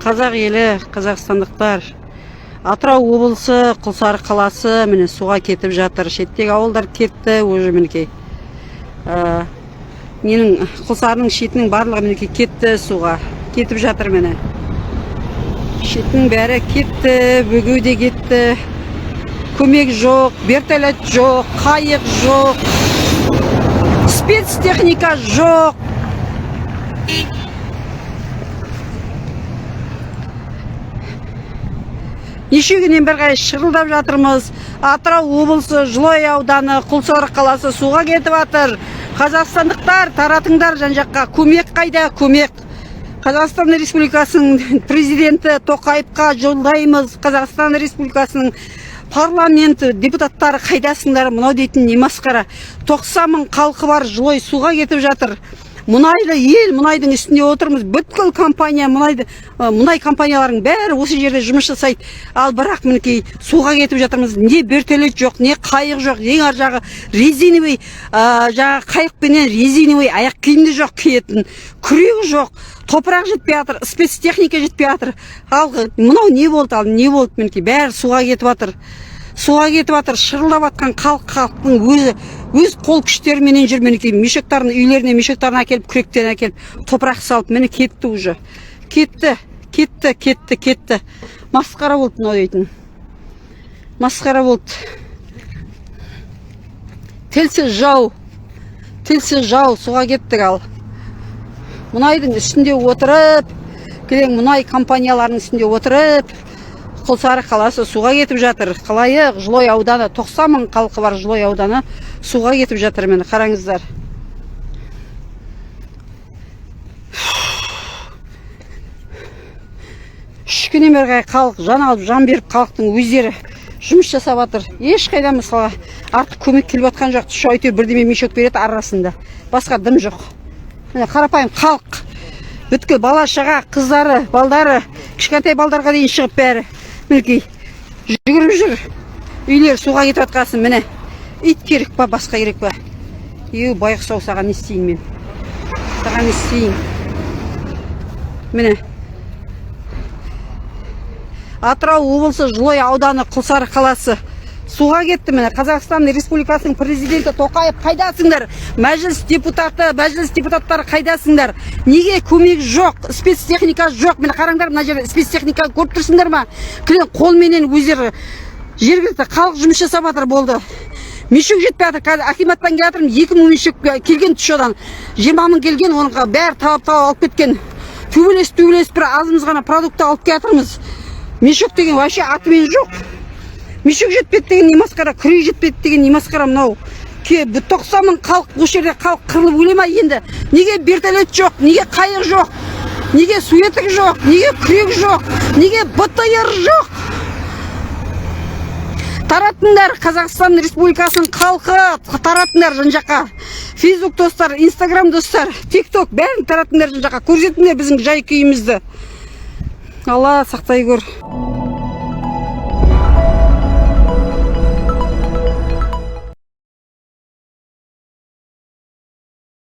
Қазақ елі, қазақстандықтар, Атырау облысы, Құлсары қаласы міне суға кетіп жатыр. Шеттегі ауылдар кетті, уже мінекей. Менің Құлсарының шетінің барлығы мінекей кетті суға. Кетіп жатыр міне. Шетінің бәрі кетті, бөгеу де кетті. Көмек жоқ, вертолет жоқ, қайық жоқ, спецтехника жоқ. Неше күннен бері шырылдап жатырмыз. Атырау облысы, Жылой ауданы, Құлсары қаласы суға кетіп жатыр. Қазақстандықтар, таратыңдар жан-жаққа. Көмек қайда? Көмек. Қазақстан Республикасының президенті Тоқаевқа жолдаймыз. Қазақстан Республикасының парламенті депутаттары қайдасыңдар? Мынау дейтін не масқара. 90 мың халқы бар, Жылой суға кетіп жатыр. Мұнайды ел, мұнайдың үстінде отырмыз. Бүткіл компания, мұнай компанияларының бәрі осы жерде жұмыс жасайды. Ал бірақ мінекей суға кетіп жатырмыз. Не вертолет жоқ, не қайық жоқ, ең ар жағы резиновый, қайықпенен резиновый аяқ киімді жоқ киетін. Күрегі жоқ, топырақ жетпей жатыр, спецтехника жетпей жатыр. Ал мынау не болды? Ал не болды? Мінекей бәрі суға кетіп жатыр. Суға кетіп жатыр, шырылдап жатқан халықтың өз қол күштеріменен жүр. Мінекей мешектарын, үйлеріне мешектарын әкеліп, күректен әкеліп, топырақ салып, міне кетті уже. Кетті. Масқара болды мынау дейтін. Масқара болды. Тілсіз жау суға кеттік. Ал мұнайдың үстінде отырып, келең мұнай компанияларының үстінде отырып, Құлсары қаласы суға кетіп жатыр. Қалайық, Жылой ауданы, 90 мың халқы бар Жылой ауданы суға кетіп жатыр. Мені қараңыздар. Үш күннен бері халық жан алып, жан беріп, халықтың өздері жұмыс жасап жатыр. Ешқайда мысалға артық көмек келіп жатқан жоқ. Түш әйтеуір бірдеме мешок береді арасында. Басқа дым жоқ. Міне қарапайым халық. Бүткіл бала шаға, қыздары, балдары, кішкентай балдарға дейін шығып бәрі. Мінекей жүгіріп жүр. Үйлер суға кетіп жатқасын. Міне ит керек па, басқа керек па? Байғұс ау, саған не істейін мен? Саған не істейін? Міне Атырау облысы, Жылой ауданы, Құлсары қаласы суға кетті. Міне Қазақстан Республикасының президенті Тоқаев қайдасыңдар? Мәжіліс депутаттары қайдасыңдар? Неге көмек жоқ? Спецтехника жоқ. Міне қараңдар, мына жерде спецтехника көріп тұрсыңдар ма? Қолменен өздері жергілікті халық жұмыс жасап жатыр. Болды. Мешок жетпей жатыр. Қазір акиматтан келе жатырмын. 2000 мешок келген тұшодан. 20 мың келген, оның бәрі тауып алып кеткен. Төбелес бір азымыз ғана продукты алып келе жатырмыз. Мешок деген вообще атымен жоқ. Мешок жетпеді деген не масқара, күрек жетпеді деген не масқара мынау. 90 мың халық, осы жерде халық қырылып өле ма енді? Неге вертолет жоқ? Неге қайық жоқ? Неге суетік жоқ? Неге күрек жоқ? Неге БТР жоқ? Таратыңдар, Қазақстан Республикасының халқы, таратыңдар жан-жаққа. Facebook достар, Instagram достар, TikTok бәрін таратыңдар жан-жаққа. Көрсетіңдер біздің жай күйімізді. Алла сақтай көр.